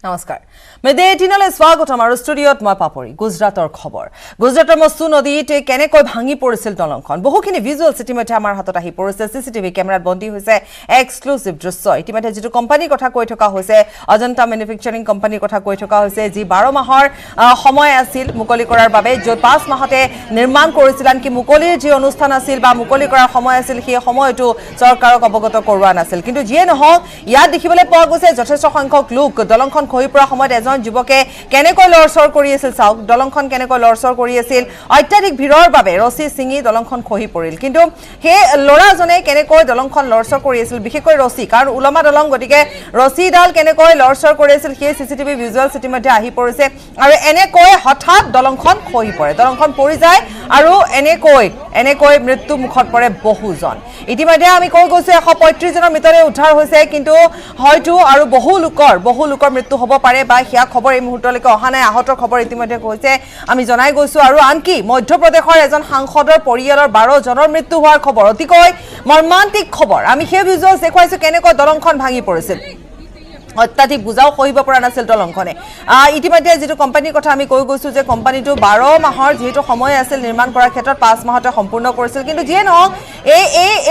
নমস্কাৰ মেডে 18লৈ স্বাগতম আৰু ষ্টুডিঅত মই পাপৰি গুজৰাটৰ খবৰ গুজৰাটৰ মছু নদীতে কেনেকৈ ভাঙি পৰিছিল দলংখন বহুখিনি ভিজুৱেলছ ইতিমধ্যে আমাৰ হাতত আহি পৰিছে সিসিটিভি কেমেৰাত বন্দী হৈছে এক্সক্লুসিভ দৃশ্য ইতিমধ্যে যেটো কোম্পানীৰ কথা কৈ থকা হৈছে অজন্তা মেনুফেকচাৰিং কোম্পানীৰ কথা কৈ থকা হৈছে যি 12 মাহৰ সময় আছিল মুকলি কৰাৰ বাবে য'ত 5 মাহতে নিৰ্মাণ কৰিছিল আনকি মুকলিৰ যি অনুষ্ঠান আছিল বা মুকলি কৰাৰ সময় আছিল সেই সময়টো চৰকাৰক অৱগত কৰোৱা নাছিল কিন্তু যিয়ে নহওক ইয়াত দেখিবলৈ পোৱা গৈছে যথেষ্ট সংখ্যক লোক দলংখন খহি পৰা সময়ত এজন যুৱকে কেনেকৈ লৰচৰ কৰি আছিল চাওক দলংখন কেনেকৈ লৰচৰ কৰি আছিল অত্যাধিক ভিৰৰ বাবে ৰছী সিঙি দলংখন খহি পৰিল কিন্তু হে লৰাজনে কেনেকৈ দলংখন লৰচৰ কৰি আছিল বিশেষকৈ ৰছী কাৰণ উলমা দলং গতিকে ৰছীডাল কেনেকৈ লৰচৰ কৰি আছিল সেই সিসিটিভি ভিজুৱেলছ ইতিমধ্যে আহি পৰিছে আৰু এনেকৈ হঠাৎ দলংখন খহি পৰে দলংখন পৰি যায় আৰু এনেকৈ মৃত্যু মুখত পৰে বহুজন ইতিমধ্যে আমি কৈ গৈছো 135 জনৰ মৃতদেহ উদ্ধাৰ হৈছে কিন্তু হয়তো আৰু বহু লোকৰ মৃত্যু হ'ব পাৰে বা হিয়া খবৰ এই মুহূৰ্তলৈকে অহা নাই আহতৰ খবৰ ইতিমধ্যে কৈছে আমি জনাই গৈছো আৰু আনকি মধ্যপ্ৰদেশৰ এজন সাংসদৰ পৰিয়ালৰ 12 জনৰ মৃত্যু হোৱাৰ খবৰ অতিকৈ মৰ্মান্তিক খবৰ আমি সেই ভিজুৱেলছ দেখুৱাইছো কেনেকৈ দলংখন ভাঙি পৰিছিল অত্যাধিক বুজাও সহিব পৰা নাছিল দলংখনে ইতিমধ্যে যেটো কোম্পানীৰ কথা আমি কৈ গৈছো যে কোম্পানীটো 12 মাহৰ যেটো সময় আছিল নিৰ্মাণ কৰাৰ ক্ষেত্ৰত 5 মাহতে সম্পূৰ্ণ কৰিছিল কিন্তু যিয়ে নহওক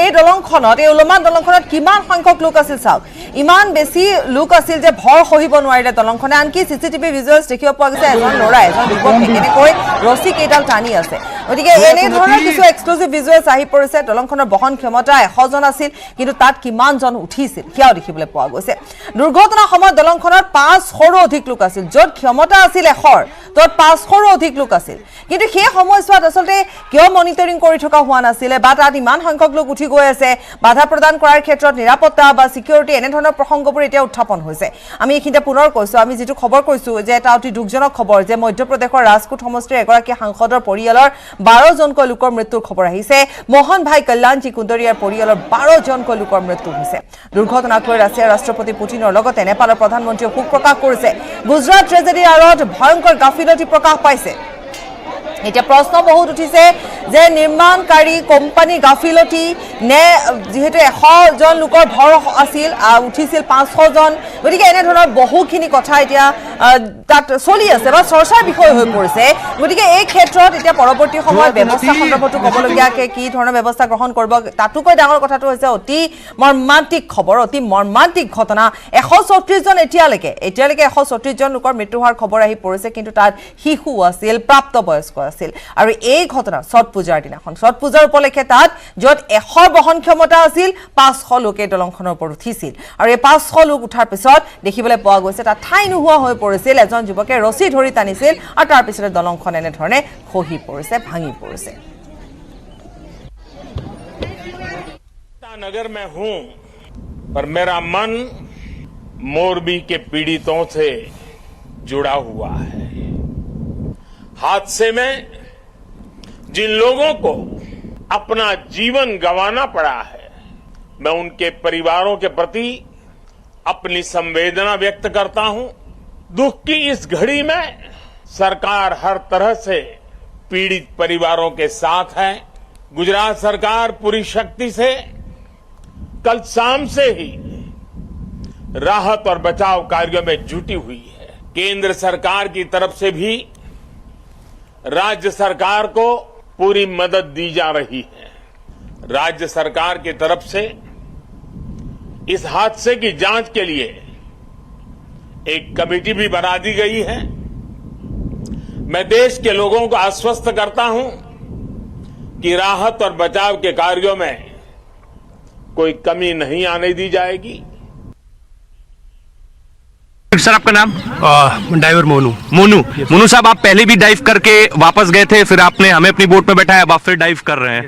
এই দলংখনত এই উলমান দলংখনত কিমান সংখ্যক লোক আছিল চাওক ইমান বেছি লোক আছিল যে ভৰ সহিব নোৱাৰিলে দলংখনে আনকি সিসিটিভি ভিজুৱেলছ দেখিব পোৱা গৈছে এজন লৰা এজন যুৱকে কেনেকৈ ৰছী কেইডাল টানি আছে গতিকে এনে ধৰণৰ কিছু এক্সক্লুসিভ ভিজুৱেলছ আহি পৰিছে দলংখনৰ বহন ক্ষমতা 100 জন আছিল কিন্তু তাত কিমান জন উঠিছিল কিয় দেখিবলৈ পোৱা গৈছে দুৰ্ঘটনাৰ সময়ত দলংখনৰ 500ৰো অধিক লোক আছিল য'ত ক্ষমতা আছিল 100 তত 500ৰো অধিক লোক আছিল কিন্তু সেই সময়ছোৱাত আসলতে কিয় মনিটৰিং কৰি থকা হোৱা নাছিল বা তাত ইমান সংখ্যক লোক উঠি গৈ আছে বাধা প্ৰদান কৰাৰ ক্ষেত্ৰত নিৰাপত্তা বা সিকিউৰিটি এনে ধৰণৰ প্ৰসংগবোৰ এতিয়া উত্থাপন হৈছে আমি এইখিনিতে পুনৰ কৈছো আমি যেটো খবৰ কৈছো যে এটা অতি দুখজনক খবৰ যে মধ্যপ্ৰদেশৰ ৰাজকোট সমষ্টিৰ এগৰাকী সাংসদৰ পৰিয়ালৰ 12 জনকৈ লোকৰ মৃত্যুৰ খবৰ আহিছে মোহন ভাই কল্যাণজী কুন্দৰিয়াৰ পৰিয়ালৰ 12 জনকৈ লোকৰ মৃত্যু হৈছে দুৰ্ঘটনাক লৈ ৰাছিয়াৰ ৰাষ্ট্ৰপতি পুটিনৰ লগতে নেপালৰ প্ৰধানমন্ত্ৰীয়ে শোক প্ৰকাশ কৰিছে গুজৰাট ট্ৰেজেডিৰ আঁৰত ভয়ংকৰ গাফিলতি প্ৰকাশ পাইছে এতিয়া প্ৰশ্ন বহুত উঠিছে যে নিৰ্মাণকাৰী কোম্পানী গাফিলতি নে যেহেতু 100 জন লোকৰ ভৰ আছিল উঠিছিল 500 জন গতিকে এনে ধৰণৰ বহুখিনি কথা এতিয়া তাত চলি আছে বা চৰ্চাৰ বিষয় হৈ পৰিছে গতিকে এই ক্ষেত্ৰত এতিয়া পৰৱৰ্তী সময়ত ব্যৱস্থা সন্দৰ্ভতো ক'বলগীয়াকে কি ধৰণৰ ব্যৱস্থা গ্ৰহণ কৰিব তাতোকৈ ডাঙৰ কথাটো হৈছে অতি মৰ্মান্তিক খবৰ অতি মৰ্মান্তিক ঘটনা 134 জন এতিয়ালৈকে 134 জন লোকৰ মৃত্যু হোৱাৰ খবৰ আহি পৰিছে কিন্তু তাত শিশু আছিল প্ৰাপ্তবয়স্ক আছিল আৰু এই ঘটনা ছট পূজাৰ দিনাখন ছট পূজাৰ উপলক্ষে তাত য'ত 100 বহন ক্ষমতা আছিল 500 লোকে দলংখনৰ ওপৰত উঠিছিল আৰু এই 500 লোক উঠাৰ পিছত দেখিবলৈ পোৱা গৈছে তাত ঠাই নোহোৱা হৈ পৰিছিল এজন যুৱকে ৰছী ধৰি টানিছিল আৰু তাৰ পিছতে দলংখন এনে ধৰণে খহি পৰিছে ভাঙি পৰিছে नगर में हूं पर मेरा मन मोरबी के पीड़ितों से जुड़ा हुआ है हादसे में जिन लोगों को अपना जीवन गंवाना पड़ा है मैं उनके परिवारों के प्रति अपनी संवेदना व्यक्त करता हूं दुख की इस घड़ी में सरकार हर तरह से पीड़ित परिवारों के साथ है गुजरात सरकार पूरी शक्ति से कल शाम से ही राहत और बचाव कार्यों में जुटी हुई है केंद्र सरकार की तरफ से भी राज्य सरकार को पूरी मदद दी जा रही है राज्य सरकार की तरफ से इस हादसे की जांच के लिए एक कमेटी भी बना दी गई है मैं देश के लोगों को आश्वस्त करता हूं कि राहत और बचाव के कार्यों में कोई कमी नहीं आने दी जाएगी सर आपका नाम ड्राइवर मोनू मोनू साहब आप पहले भी डाइव करके वापस गए थे फिर आपने हमें अपनी बोट में बैठाया अब आप फिर डाइव कर रहे हैं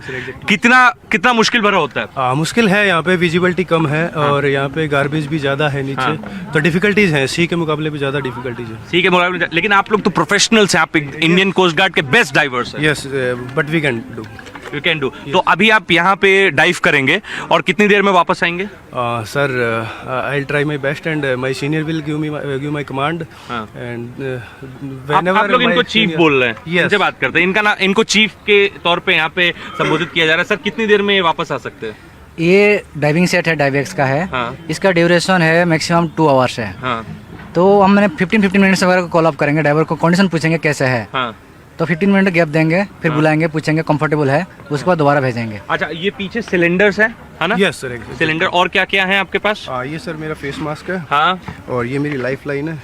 कितना मुश्किल भरा होता है मुश्किल है यहाँ पे विजिबिलिटी कम है और यहाँ पे गार्बेज भी ज्यादा है नीचे तो डिफिकल्टीज हैं सी के मुकाबले भी ज्यादा डिफिकल्टीज है सी के मुकाबले लेकिन आप लोग तो प्रोफेशनल्स हैं आप इंडियन कोस्ट गार्ड के बेस्ट डाइवर्स हैं yes but we can do you can do तो अभी आप यहाँ पे डाइव करेंगे और कितनी देर में वापस आएंगे sir I will try my best and my senior will give my command and आप लोग इनको चीफ बोल रहे हैं इनसे बात करते हैं इनको चीफ के तौर पे यहाँ पे संबोधित किया जा रहा है सर कितनी देर में वापस आ सकते हैं ये डाइविंग सेट है डाइवेक्स का है इसका ड्यूरेशन है मैक्सिमम 2 आवर्स है तो हम 15 मिनट्स वगैरह को कॉल अप करेंगे, ड्राइवर को कंडीशन पूछेंगे कैसे है, हाँ। तो 15 मिनट गैप देंगे, फिर बुलाएंगे, पूछेंगे कंफर्टेबल है, उसके बाद दोबारा भेजेंगे। अच्छा, ये पीछे सिलेंडर्स है ना? Yes sir, cylinder. और क्या क्या है आपके पास? ये सर मेरा फेस मास्क है, हाँ, और ये मेरी लाइफ लाइन है,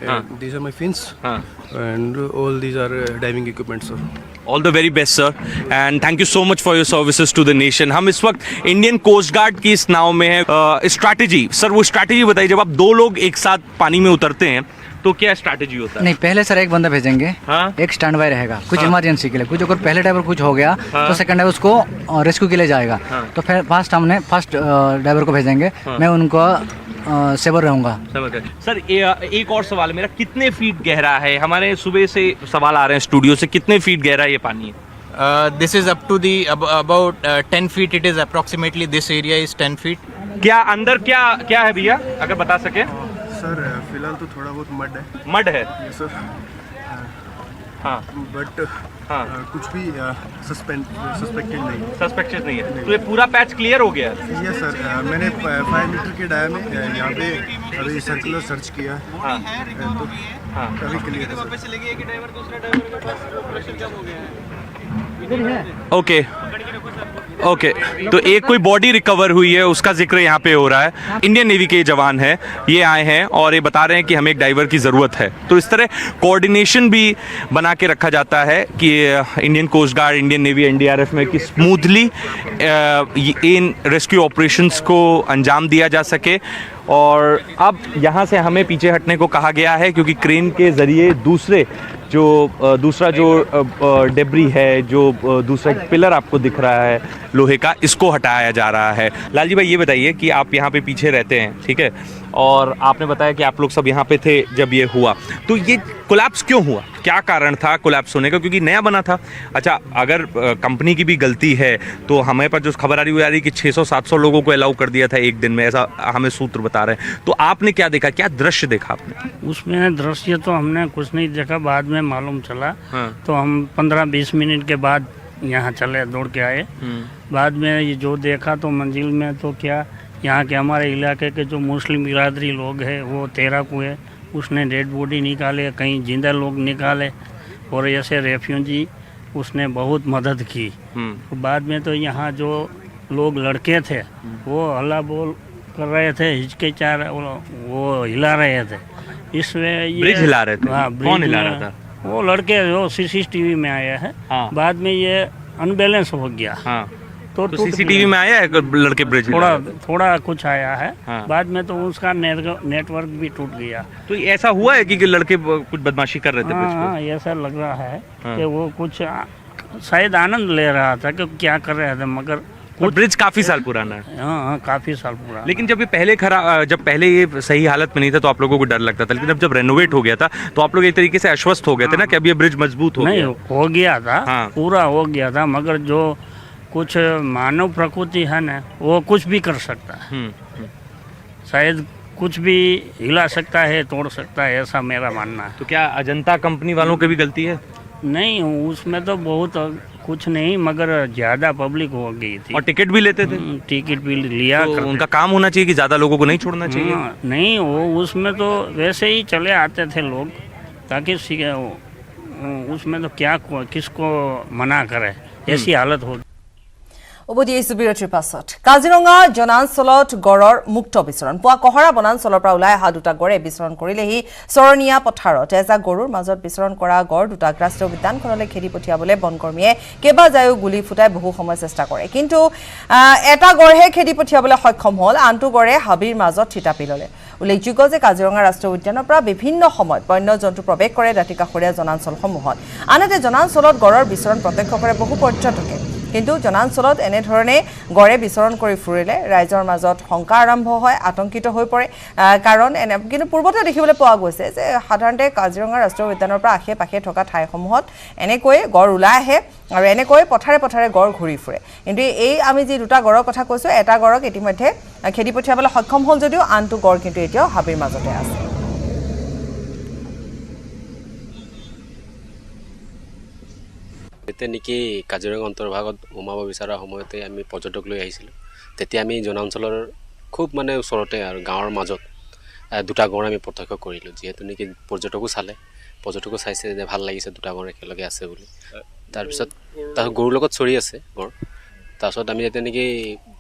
हाँ। दीज आर माई फिन्स, हाँ। And all these are diving equipments sir. All the very best sir, and thank you so much for your services to the nation. हम इस वक्त इंडियन कोस्ट गार्ड की इस नाव में है। Strategy sir, वो strategy बताइए, जब आप 2 लोग एक साथ पानी में उतरते हैं तो क्या स्ट्रैटेजी होता है? नहीं, पहले सर एक बंदा भेजेंगे, हाँ? एक स्टैंड बाय रहेगा, कुछ हाँ? इमरजेंसी के लिए, कुछ अगर पहले ड्राइवर कुछ हो गया हाँ? तो सेकंड ड्राइवर उसको रेस्क्यू के लिए जाएगा। हाँ? तो फिर फर्स्ट ड्राइवर को भेजेंगे, हाँ? मैं उनको सेवर रहूँगा। समझ गए सर। एक और सवाल मेरा, कितने फीट गहरा है? हमारे सुबह से सवाल आ रहे हैं स्टूडियो से, कितने फीट गहरा ये पानी है? This is up to the about 10 feet. It is approximately, this area is 10 feet. क्या अंदर क्या क्या है भैया, अगर बता सके? सर फिलहाल तो थोड़ा बहुत मड है। मड है? Yes sir. हाँ, बट हाँ। कुछ भी सस्पेक्टेड नहीं है। सस्पेक्टेड नहीं है, तो ये पूरा पैच क्लियर हो गया? यस सर, मैंने 5 मीटर के डाया में यहाँ पे अभी सर्कुलर सर्च किया है, हाँ, तो हाँ। अभी क्लियर है। ओके ओके, तो एक कोई बॉडी रिकवर हुई है, उसका जिक्र यहाँ पे हो रहा है। इंडियन नेवी के जवान हैं, ये आए हैं और ये बता रहे हैं कि हमें एक डाइवर की ज़रूरत है। तो इस तरह कोऑर्डिनेशन भी बना के रखा जाता है कि Indian coast guard, Indian navy, NDRF में कि स्मूथली इन रेस्क्यू ऑपरेशंस को अंजाम दिया जा सके। और अब यहाँ से हमें पीछे हटने को कहा गया है, क्योंकि क्रेन के ज़रिए दूसरा जो डेब्री है, जो दूसरा पिलर आपको दिख रहा है लोहे का, इसको हटाया जा रहा है। लालजी भाई, ये बताइए कि आप यहाँ पे पीछे रहते हैं, ठीक है, और आपने बताया कि आप लोग सब यहाँ पे थे जब ये हुआ, तो ये कोलैप्स क्यों हुआ? क्या कारण था कोलैप्स होने का? क्योंकि नया बना था। अच्छा, अगर कंपनी की भी गलती है तो हमें पर जो खबर आ रही है कि 600-700 लोगों को अलाउ कर दिया था एक दिन में, ऐसा हमें सूत्र बता रहे हैं। तो आपने क्या देखा, क्या दृश्य देखा आपने? उसमें दृश्य तो हमने कुछ नहीं देखा, बाद में मालूम चला। हाँ। तो हम 15-20 मिनट के बाद यहाँ चले, दौड़ के आए। बाद में ये जो देखा तो मंजिल में तो क्या, यहाँ के हमारे इलाके के जो मुस्लिम बिरादरी लोग हैं वो 13 कुएँ, उसने डेड बॉडी निकाले, कहीं जिंदा लोग निकाले, और ऐसे रेफ्यूजी उसने बहुत मदद की। तो बाद में तो यहाँ जो लोग लड़के थे वो हल्ला बोल कर रहे थे, हिचकिचा वो हिला रहे थे, इसमें ब्रिज हिला रहे थे? हाँ, कौन हिला रहा था? वो लड़के जो सीसीटीवी में आया है। हाँ। बाद में ये अनबैलेंस हो गया। हाँ। तो सीसीटीवी में आया है लड़के ब्रिज हिला रहे थे? थोड़ा कुछ आया है। हाँ। बाद में तो उसका नेटवर्क भी टूट गया। तो ऐसा हुआ है कि लड़के कुछ बदमाशी कर रहे थे ब्रिज हाँ, पे? ऐसा लग रहा है हाँ। कि वो कुछ शायद आनंद ले रहा था कि क्या कर रहे थे, मगर और ब्रिज काफी साल पुराना है। हाँ, काफी साल पुराना। लेकिन जब पहले ये सही हालत में नहीं था तो आप लोगों को डर लगता था, लेकिन अब जब रेनोवेट हो गया था तो आप लोग एक तरीके से आश्वस्त हो गए थे ना कि अब ये ब्रिज मजबूत हो नहीं, गया? हो गया था। हाँ। पूरा हो गया था, मगर जो कुछ मानव प्रकृति है ना, वो कुछ भी कर सकता है। शायद कुछ भी हिला सकता है, तोड़ सकता है, ऐसा मेरा मानना है। तो क्या अजंता कंपनी वालों की भी गलती है? नहीं, उसमें तो बहुत कुछ नहीं, मगर ज़्यादा पब्लिक हो गई थी और टिकट भी लेते थे? टिकट भी लिया तो करते। उनका काम होना चाहिए कि ज्यादा लोगों को नहीं छोड़ना चाहिए। हाँ, नहीं, वो उसमें तो वैसे ही चले आते थे लोग, ताकि उसमें तो क्या किसको मना करे, ऐसी हालत हो। উভতি আহিছো বিৰতিৰ পাছত। কাজিৰঙা জনাঞ্চলত গড়ৰ মুক্ত বিচৰণ। পুৱা কহৰা বনাঞ্চলৰ পৰা ওলাই অহা দুটা গড়ে বিচৰণ কৰিলেহি চৰণীয়া পথাৰত। এজাক গৰুৰ মাজত বিচৰণ কৰা গড় দুটাক ৰাষ্ট্ৰীয় উদ্যানখনলৈ খেদি পঠিয়াবলৈ বনকৰ্মীয়ে কেইবাজায়ো গুলী ফুটাই বহু সময় চেষ্টা কৰে, কিন্তু এটা গড়হে খেদি পঠিয়াবলৈ সক্ষম হ'ল, আনটো গড়ে হাবিৰ মাজত থিতাপি ল'লে। উল্লেখযোগ্য যে কাজিৰঙা ৰাষ্ট্ৰীয় উদ্যানৰ পৰা বিভিন্ন সময়ত বন্য জন্তু প্ৰৱেশ কৰে দাঁতিকাষৰীয়া জনাঞ্চলসমূহত। আনহাতে জনাঞ্চলত গড়ৰ বিচৰণ প্ৰত্যক্ষ কৰে বহু পৰ্যটকে। কিন্তু জনাঞ্চলত এনেধৰণে গড়ে বিচৰণ কৰি ফুৰিলে ৰাইজৰ মাজত শংকা আৰম্ভ হয়, আতংকিত হৈ পৰে। কাৰণ কিন্তু পূৰ্বতে দেখিবলৈ পোৱা গৈছে যে সাধাৰণতে কাজিৰঙা ৰাষ্ট্ৰীয় উদ্যানৰ পৰা আশে পাশে থকা ঠাইসমূহত এনেকৈ গড় ওলাই আহে আৰু এনেকৈ পথাৰে পথাৰে গড় ঘূৰি ফুৰে। কিন্তু এই আমি যি দুটা গড়ৰ কথা কৈছোঁ, এটা গড়ক ইতিমধ্যে খেদি পঠিয়াবলৈ সক্ষম হ'ল যদিও আনটো গড় কিন্তু এতিয়াও হাবিৰ মাজতে আছে। যেতিয়া নেকি কাজিৰঙা অন্তৰ্ভাগত সোমাব বিচৰা সময়তে আমি পৰ্যটক লৈ আহিছিলোঁ, তেতিয়া আমি জনাঞ্চলৰ খুব ওচৰতে আৰু গাঁৱৰ মাজত দুটা গঁড় আমি প্ৰত্যক্ষ কৰিলোঁ, যিহেতু নেকি পৰ্যটকো চাইছে যে ভাল লাগিছে দুটা গঁড় একেলগে আছে বুলি। তাৰপিছত গৰুৰ লগত চৰি আছে গঁড়। তাৰপিছত আমি যেতিয়া নেকি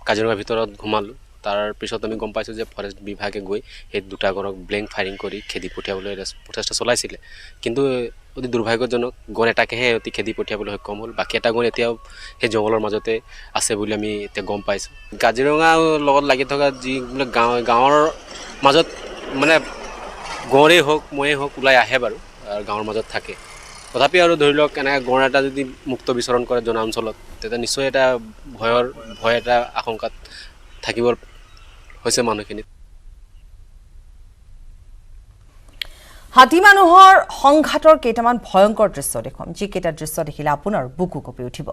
কাজিৰঙাৰ ভিতৰত সোমালোঁ, তাৰপিছত আমি গম পাইছোঁ যে ফৰেষ্ট বিভাগে গৈ সেই দুটা গঁড়ক ব্লেংক ফায়াৰিং কৰি খেদি পঠিয়াবলৈ প্ৰচেষ্টা চলাইছিলে, কিন্তু অতি দুৰ্ভাগ্যজনক গঁড় এটাকেহে অতি খেদি পঠিয়াবলৈ সক্ষম হ'ল। বাকী এটা গঁড় এতিয়াও সেই জংঘলৰ মাজতে আছে বুলি আমি এতিয়া গম পাইছোঁ। কাজিৰঙাৰ লগত লাগি থকা যিবিলাক গাঁৱৰ মাজত মানে গঁড়েই হওক ময়েই হওক ওলাই আহে বাৰু, গাঁৱৰ মাজত থাকে। তথাপি আৰু ধৰি লওক এনেকৈ গঁড় এটা যদি মুক্ত বিচৰণ কৰে জনাঞ্চলত, তেতিয়া নিশ্চয় এটা ভয় এটা আশংকাত থাকিব হৈছে মানুহখিনিত। হাতী মানুহৰ সংঘাতৰ কেইটামান ভয়ংকৰ দৃশ্য দেখুৱাম, যিকেইটা দৃশ্য দেখিলে আপোনাৰ বুকু কঁপি উঠিব।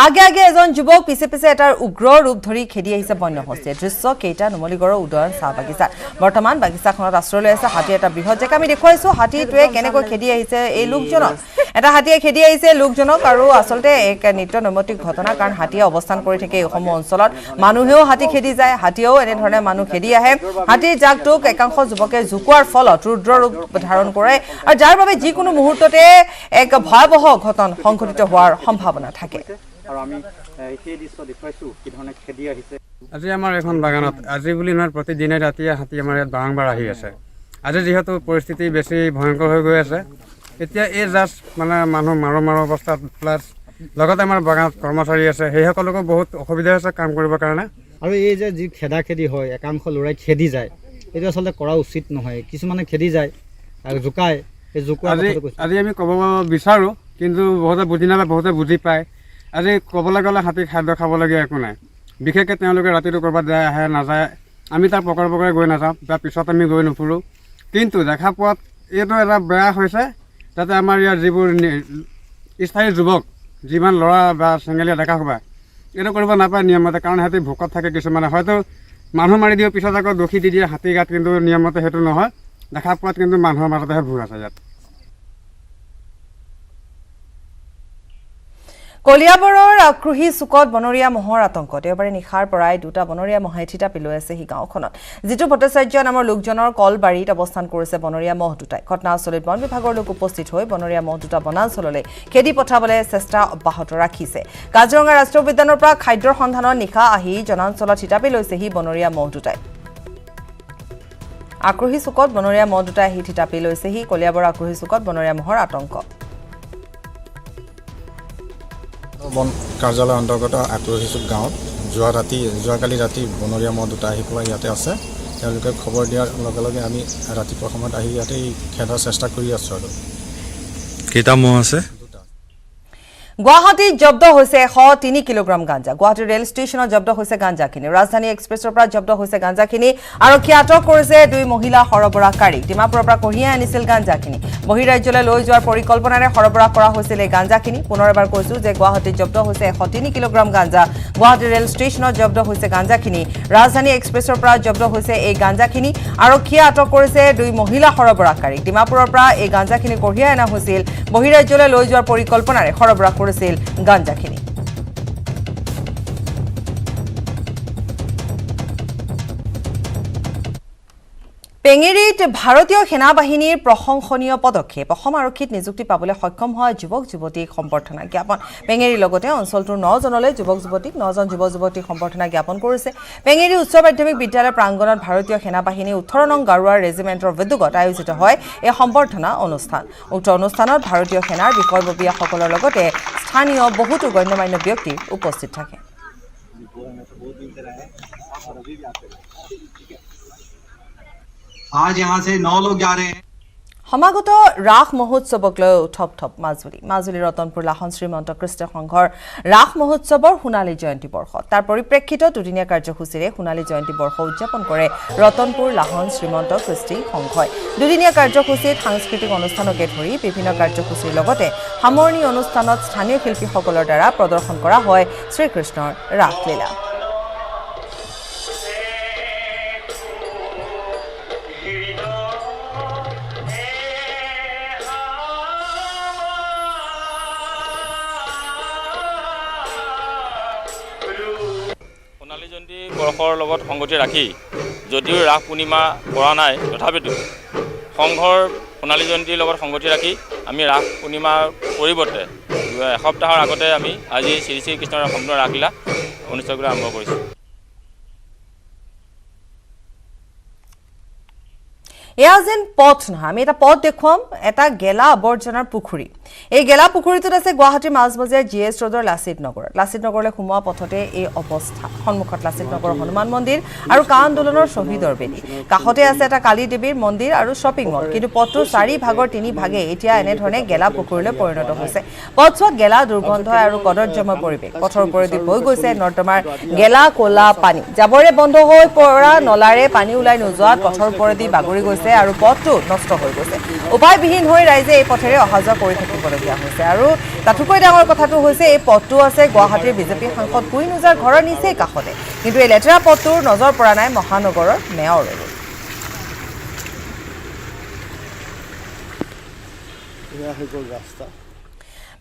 আগে আগে এজন যুৱক, পিছে পিছে এটাৰ উগ্ৰ ৰূপ ধৰি খেদি আহিছে বন্য হস্তীয়ে। দৃশ্য কেইটা নুমলীগড়ৰ উদয়ন চাহ বাগিচাত। বৰ্তমান বাগিচাখনত আশ্ৰয় লৈ আছে হাতী এটা বৃহৎ জেগা। আমি দেখুৱাইছোঁ হাতীটোৱে কেনেকৈ খেদি আহিছে এই লোকজনক। এটা হাতীয়ে খেদি আহিছে লোকজনক, আৰু আচলতে এক নিত্য নৈমিত্তিক ঘটনা, কাৰণ হাতীয়ে অৱস্থান কৰি থাকে এইসমূহ অঞ্চলত। মানুহেও হাতী খেদি যায়, হাতীয়েও এনেধৰণে মানুহ খেদি আহে। হাতীৰ জাকটোক একাংশ যুৱকে জোকোৱাৰ ফলত ৰুদ্ৰ ৰূপ ধাৰণ কৰে, আৰু যাৰ বাবে যিকোনো মুহূৰ্ততে এক ভয়াৱহ ঘটনা সংঘটিত হোৱাৰ সম্ভাৱনা থাকে। আজি আমাৰ এখন বাগানত আজি বুলি নহয় প্ৰতিদিনে ৰাতিয়ে হাতী আমাৰ ইয়াত বাৰম্বাৰ আহি আছে। আজি যিহেতু পৰিস্থিতি বেছি ভয়ংকৰ হৈ গৈ আছে, এতিয়া এই জাষ্ট মানে মানুহ মাৰো অৱস্থাত, প্লাছ লগতে আমাৰ বাগানত কৰ্মচাৰী আছে, সেইসকলকো বহুত অসুবিধা হৈছে কাম কৰিবৰ কাৰণে। আৰু এই যে যি খেদি হয়, একাংশ ল'ৰাই খেদি যায়, এইটো আচলতে কৰা উচিত নহয়। কিছুমানে খেদি যায় আৰু জোকায়, এই জোকোৱা আজি আমি ক'ব বিচাৰোঁ, কিন্তু বহুতে বুজি নাপায়, বহুতে বুজি পায়। আজি ক'বলৈ গ'লে হাতী খাদ্য খাবলগীয়া একো নাই। বিশেষকৈ তেওঁলোকে ৰাতিটো ক'ৰবাত যায় আহে নাযায়, আমি তাৰ পকৰে গৈ নাযাওঁ বা পিছত আমি গৈ নুফুৰোঁ। কিন্তু দেখা পোৱাত এইটো এটা বেয়া হৈছে, যাতে আমাৰ ইয়াৰ যিবোৰ স্থায়ী যুৱক, যিমান ল'ৰা বা চেঙেলীয়া ডেকা সোপা, এইটো কৰিব নাপায় নিয়মমতে, কাৰণ সিহঁতি ভোকত থাকে। কিছুমানে হয়তো মানুহ মাৰি দিয়ে, পিছত আকৌ দোষী দি দিয়ে হাতী গাত, কিন্তু নিয়মমতে সেইটো নহয়। দেখা পোৱাত কিন্তু মানুহৰ মাজতেহে ভুল আছে ইয়াত। কলিয়াবৰৰ আক্ৰোহী চুকত বনৰীয়া মহৰ আতংক। দেওবাৰে নিশাৰ পৰাই দুটা বনৰীয়া মহে থিতাপি লৈ আছে সেই গাঁওখনত। জিতু ভট্টাচাৰ্য নামৰ লোকজনৰ কলবাৰীত অৱস্থান কৰিছে বনৰীয়া মহ দুটাই। ঘটনাস্থলীত বন বিভাগৰ লোক উপস্থিত হৈ বনৰীয়া মহ দুটা বনাঞ্চললৈ খেদি পঠাবলৈ চেষ্টা অব্যাহত ৰাখিছে। কাজিৰঙা ৰাষ্ট্ৰীয় উদ্যানৰ পৰা খাদ্যৰ সন্ধানত নিশা আহি জনাঞ্চলত থিতাপি লৈছেহি বনৰীয়া মহ দুটাই। আক্ৰোহী চুকত বনৰীয়া মহ দুটাই আহি থিতাপি লৈছেহি। কলিয়াবৰ আক্ৰোহী চুকত বনৰীয়া মহৰ আতংক। বন কাৰ্যালয়ৰ অন্তৰ্গত আক্ৰোহী চুক গাঁৱত যোৱাকালি ৰাতি বনৰীয়া মহ দুটা আহি পোৱা ইয়াতে আছে। তেওঁলোকে খবৰ দিয়াৰ লগে লগে আমি ৰাতিপুৱা সময়ত আহি ইয়াতে খেদাৰ চেষ্টা কৰি আছোঁ। আৰু কেইটা মহ আছে? গুৱাহাটীত জব্দ হৈছে 103 কিলোগ্ৰাম গাঞ্জা। গুৱাহাটী ৰেল ষ্টেচনত জব্দ হৈছে গাঞ্জাখিনি। ৰাজধানী এক্সপ্ৰেছৰ পৰা জব্দ হৈছে গাঞ্জাখিনি। আৰক্ষীয়ে আটক কৰিছে 2 মহিলা সৰবৰাহকাৰীক। ডিমাপুৰৰ পৰা কঢ়িয়াই আনিছিল গাঞ্জাখিনি। বহিৰাজ্যলৈ লৈ যোৱাৰ পৰিকল্পনাৰে সৰবৰাহ কৰা হৈছিল এই গাঞ্জাখিনি। পুনৰ এবাৰ কৈছোঁ যে গুৱাহাটীত জব্দ হৈছে 103 কিলোগ্ৰাম গাঞ্জা। গুৱাহাটী ৰেল ষ্টেচনত জব্দ হৈছে গাঞ্জাখিনি। ৰাজধানী এক্সপ্ৰেছৰ পৰা জব্দ হৈছে এই গাঞ্জাখিনি। আৰক্ষীয়ে আটক কৰিছে 2 মহিলা সৰবৰাহকাৰীক। ডিমাপুৰৰ পৰা এই গাঞ্জাখিনি কঢ়িয়াই অনা হৈছিল। বহিৰাজ্যলৈ লৈ যোৱাৰ পৰিকল্পনাৰে সৰবৰাহ কৰিছিল গাঞ্জাখিনি। পেঙেৰিত ভাৰতীয় সেনাবাহিনীৰ প্ৰশংসনীয় পদক্ষেপ। অসম আৰক্ষীত নিযুক্তি পাবলৈ সক্ষম হোৱা যুৱক যুৱতীক সম্বৰ্ধনা জ্ঞাপন। পেঙেৰিৰ লগতে অঞ্চলটোৰ 9 জনলৈ যুৱক যুৱতীক 9 জন যুৱক যুৱতীক সম্বৰ্ধনা জ্ঞাপন কৰিছে। পেঙেৰি উচ্চ মাধ্যমিক বিদ্যালয় প্ৰাংগণত ভাৰতীয় সেনাবাহিনী 18 নং গাৰুৱাৰ ৰেজিমেণ্টৰ উদ্যোগত আয়োজিত হয় এই সম্বৰ্ধনা অনুষ্ঠান। উক্ত অনুষ্ঠানত ভাৰতীয় সেনাৰ বিষয়ববীয়াসকলৰ লগতে স্থানীয় বহুতো গণ্যমান্য ব্যক্তি উপস্থিত থাকে। आज यहाँ से 9 लोग जा रहे हैं। সমাগত ৰাস মহোৎসৱক লৈ থপ মাজুলী ৰতনপুৰ লাহন শ্ৰীমন্ত কৃষ্ণ সংঘৰ ৰাস মহোৎসৱৰ সোণালী জয়ন্তী বৰ্ষ। তাৰ পৰিপ্ৰেক্ষিতত দুদিনীয়া কাৰ্যসূচীৰে সোণালী জয়ন্তী বৰ্ষ উদযাপন কৰে ৰতনপুৰ লাহন শ্ৰীমন্ত কৃষ্টি সংঘই। দুদিনীয়া কাৰ্যসূচীত সাংস্কৃতিক অনুষ্ঠানকে ধৰি বিভিন্ন কাৰ্যসূচীৰ লগতে সামৰণি অনুষ্ঠানত স্থানীয় শিল্পীসকলৰ দ্বাৰা প্ৰদৰ্শন কৰা হয় শ্ৰীকৃষ্ণৰ ৰাসলীলা। সোণালী জয়ন্তী বৰ্ষৰ লগত সংগতি ৰাখি যদিও ৰাস পূৰ্ণিমা পৰা নাই তথাপিতো সংঘৰ সোণালী জয়ন্তীৰ লগত সংগতি ৰাখি আমি ৰাস পূৰ্ণিমাৰ পৰিৱৰ্তে এসপ্তাহৰ আগতে আমি আজি শ্ৰী শ্ৰী কৃষ্ণৰ সম্পূৰ্ণ ৰাসলীলা অনুষ্ঠিত কৰিবলৈ আৰম্ভ কৰিছোঁ। এয়া যেন পথ নহয়, আমি এটা পথ দেখুৱাম, এটা গেলা আৱৰ্জনাৰ পুখুৰী। এই গেলা পুখুৰীটোত আছে গুৱাহাটীৰ মাজমজিয়াৰ GS ৰোডৰ লাচিত নগৰ। লাচিত নগৰলৈ সোমোৱা পথতে এই অৱস্থা। সন্মুখত লাচিত নগৰৰ হনুমান মন্দিৰ আৰু কা আন্দোলনৰ শ্বহীদৰ বেদী। কাষতে আছে এটা কালী দেৱীৰ মন্দিৰ আৰু শ্বপিং মল। কিন্তু পথটোৰ 4 ভাগৰ 3 ভাগে এতিয়া এনেধৰণে গেলা পুখুৰীলৈ পৰিণত হৈছে। পথছোৱাত গেলা দুৰ্গন্ধ আৰু কদৰ্যময় পৰিৱেশ। পথৰ ওপৰেদি বৈ গৈছে নৰ্দমাৰ গেলা ক'লা পানী। জাবৰে বন্ধ হৈ পৰা নলাৰে পানী ওলাই নোযোৱাত পথৰ ওপৰেদি বাগৰি গৈছে আৰু পথটো নষ্ট হৈ গৈছে। উপায়বিহীন হৈ ৰাইজে এই পথেৰে অহা যোৱা কৰি থাকিবলগীয়া হৈছে। আৰু তাতোকৈ ডাঙৰ কথাটো হৈছে এই পথটো আছে গুৱাহাটীৰ বিজেপি সাংসদ কুইন ওজাৰ ঘৰৰ নিচেই কাষতে। কিন্তু এই লেতেৰা পথটোৰ নজৰ পৰা নাই মহানগৰৰ মেয়ৰৰো।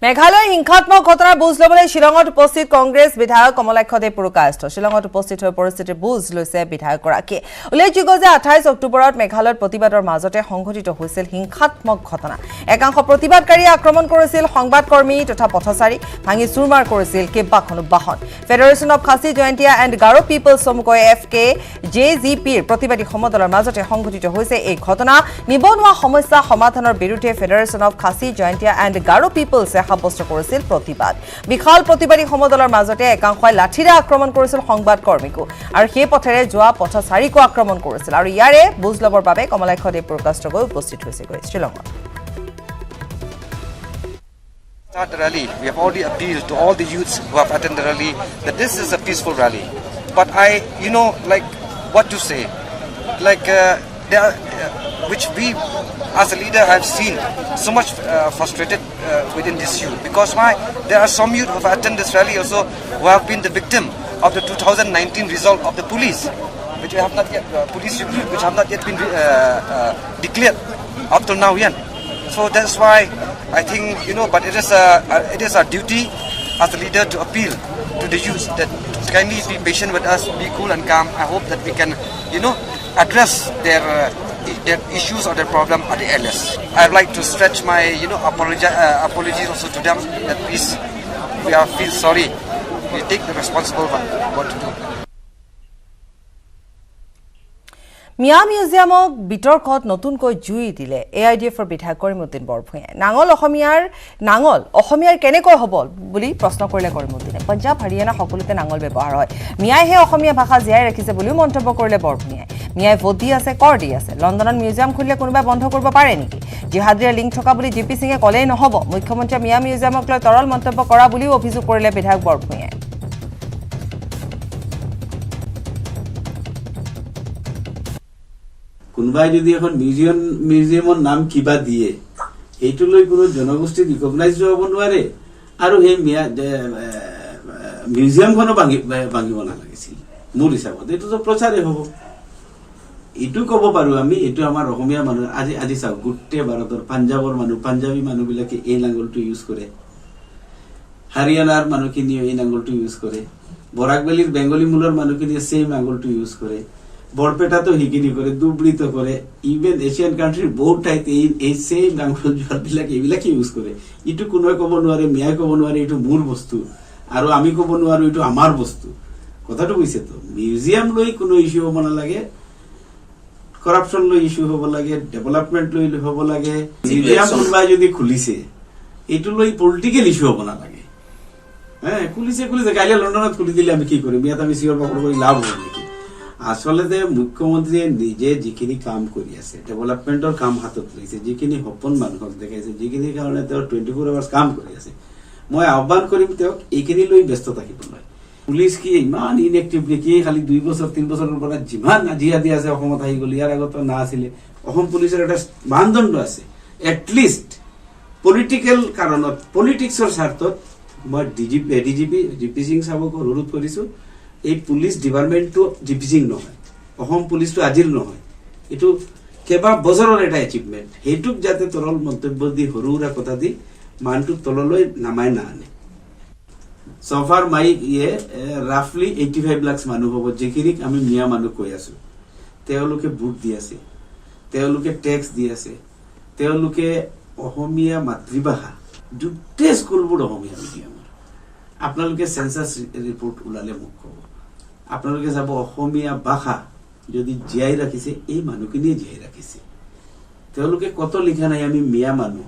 মেঘালয়ৰ হিংসাত্মক ঘটনাৰ বুজ ল'বলৈ শ্বিলঙত উপস্থিত কংগ্ৰেছ বিধায়ক কমলাক্ষ দে পুৰকায়স্থ। শ্বিলঙত উপস্থিত হৈ পৰিস্থিতিৰ বুজ লৈছে বিধায়কগৰাকীয়ে। উল্লেখযোগ্য যে 28 অক্টোবৰত মেঘালয়ত প্ৰতিবাদৰ মাজতে সংঘটিত হৈছিল হিংসাত্মক ঘটনা। একাংশ প্ৰতিবাদকাৰীয়ে আক্ৰমণ কৰিছিল সংবাদকৰ্মী তথা পথচাৰী, ভাঙি চুৰমাৰ কৰিছিল কেইবাখনো বাহন। Federation of Khasi Jaintia and Garo peoples চমুকৈ FKJGPৰ প্ৰতিবাদী সমদলৰ মাজতে সংঘটিত হৈছে এই ঘটনা। নিবনুৱা সমস্যা সমাধানৰ বিৰুদ্ধে federation of Khasi Jaintia and Garo পিপলছে সাব্যস্ত কৰিছিল প্ৰতিবাদ। বিশাল প্ৰতিবাদী সমদলৰ মাজতে একাংশই লাঠিৰে আক্ৰমণ কৰিছিল সংবাদকৰ্মীকো আৰু সেই পথেৰে যোৱা পথচাৰীকো আক্ৰমণ কৰিছিল। আৰু ইয়াৰে বুজ ল'বৰ বাবে কমলাক্ষ দে পুৰকায়স্থ গৈ উপস্থিত হৈছেগৈ শ্বিলঙত। Start the rally. We have already appealed to all the youths who have attended the rally that this is a peaceful rally. But what to say? There are, which we as a leader have seen so much frustrated within this youth. Because why? There are some youth who have attended this rally also who have been the victim of the 2019 result of the police, which have not yet which have not yet been declared up till now yet. So that's why I think but it is our duty as a leader to appeal to the youth that kindly be patient with us, be cool and calm. I hope that we can address their issues or their problem at the earliest. I'd like to stretch my apologies also to them that please feel sorry. We take the responsible what to do. মিয়া মিউজিয়ামক বিতৰ্কত নতুনকৈ জুই দিলে AIDFৰ বিধায়ক কৰিমুদ্দিন বৰভূঞাই। নাঙল অসমীয়াৰ কেনেকৈ হ'ব বুলি প্ৰশ্ন কৰিলে কৰিমুদ্দিনে। পঞ্জাৱ হাৰিয়ানা সকলোতে নাঙল ব্যৱহাৰ হয়, মিয়াইহে অসমীয়া ভাষা জীয়াই ৰাখিছে বুলিও মন্তব্য কৰিলে বৰভূঞাই। মিয়াই ভোট দি আছে, কৰ দি আছে। লণ্ডনত মিউজিয়াম খুলিলে কোনোবাই বন্ধ কৰিব পাৰে নেকি? জিহাদীৰ লিংক থকা বুলি GP সিঙে ক'লেই নহ'ব। মুখ্যমন্ত্ৰীয়ে মিয়া মিউজিয়ামক লৈ তৰল মন্তব্য কৰা বুলিও অভিযোগ কৰিলে বিধায়ক বৰভূঞাই। কোনোবাই যদি এখন মিউজিয়ামৰ নাম কিবা দিয়ে সেইটো লৈ কোনো জনগোষ্ঠী ৰিকগনাইজ হ'ব নোৱাৰে। আৰু সেই মিউজিয়ামখনো ভাঙিব নালাগিছিল মোৰ হিচাপত। এইটোতো প্ৰচাৰে হ'ব। এইটো ক'ব পাৰো আমি, এইটো আমাৰ অসমীয়া মানুহ। আজি চাওক, গোটেই ভাৰতৰ পাঞ্জাবী মানুহবিলাকে এই নাঙলটো ইউজ কৰে, হাৰিয়ানাৰ মানুহখিনিয়ে এই নাঙলটো ইউজ কৰে, বৰাকবেলীৰ বেংগলী মূলৰ মানুহখিনিয়ে ছেম নাঙলটো ইউজ কৰে, বৰপেটাতো সেইখিনি কৰে, ধুবুৰীতো কৰে, ইভেন এছিয়ান কাণ্ট্ৰিৰ বহুত ঠাইত এই ছেম নাঙল যোৱাবিলাক এইবিলাকে ইউজ কৰে। এইটো কোনোৱে ক'ব নোৱাৰে, মিয়াই ক'ব নোৱাৰে এইটো মোৰ বস্তু, আৰু আমি ক'ব নোৱাৰো এইটো আমাৰ বস্তু। কথাটো কৈছে তো, মিউজিয়াম লৈ কোনো ইছ্যু হ'ব নালাগে, কৰাপশ্যন লৈ ইছ্যু হ'ব লাগে, ডেভেলপমেণ্ট লৈ হ'ব লাগে। মিউজিয়াম কোনোবাই যদি খুলিছে এইটো লৈ পলিটিকেল ইছ্যু হ'ব নালাগে। খুলিছে কাইলৈ লণ্ডনত খুলি দিলে আমি কি কৰিম? ইয়াত আমি চিঞৰ বাখৰ কৰি লাভ হ'ব নেকি? আচলতে মুখ্যমন্ত্ৰীয়ে নিজে যিখিনি কাম কৰি আছে, ডেভেলপমেণ্টৰ কাম হাতত লৈছে, যিখিনি সপোন মানুহক দেখাইছে, যিখিনি কাৰণে তেওঁ 24 আৱাৰ্ছ কাম কৰি আছে, মই আহ্বান কৰিম তেওঁক এইখিনি লৈ ব্যস্ত থাকিবলৈ। পুলিচ কি ইমান ইনএক্টিভ নেকি? খালি 2 বছৰ 3 বছৰৰ পৰা যিমান জিহাদী আছে অসমত আহি গ'ল, ইয়াৰ আগতো নাছিলে। অসম পুলিচৰ এটা মানদণ্ড আছে। এটলিষ্ট পলিটিকেল কাৰণত, পলিটিক্সৰ স্বাৰ্থত মই ADGP GP সিং চাবক অনুৰোধ কৰিছোঁ, এই পুলিচ ডিপাৰ্টমেণ্টটো GP সিং নহয়, অসম পুলিচটো আজিৰ নহয়, এইটো কেইবা বছৰৰ এটা এচিভমেণ্ট। সেইটোক যাতে তৰল মন্তব্য দি, সৰু সুৰা কথা দি মানুহটোক তললৈ নামাই নাআনে। চফাৰ ৰাফলি 85 লাখ মানুহ হ'ব, যিখিনিক আমি মিয়া মানুহ কৈ আছো। তেওঁলোকে ভোট দি আছে, তেওঁলোকে টেক্স দি আছে, তেওঁলোকে অসমীয়া মাতৃভাষা গোটেই স্কুলবোৰ অসমীয়া মিডিয়ামৰ। আপোনালোকে চেন্সাছ ৰিপৰ্ট ওলালে মোক ক'ব, আপোনালোকে যাব অসমীয়া ভাষা যদি জীয়াই ৰাখিছে এই মানুহখিনিয়ে জীয়াই ৰাখিছে। তেওঁলোকে কত লিখা নাই আমি মিয়া মানুহ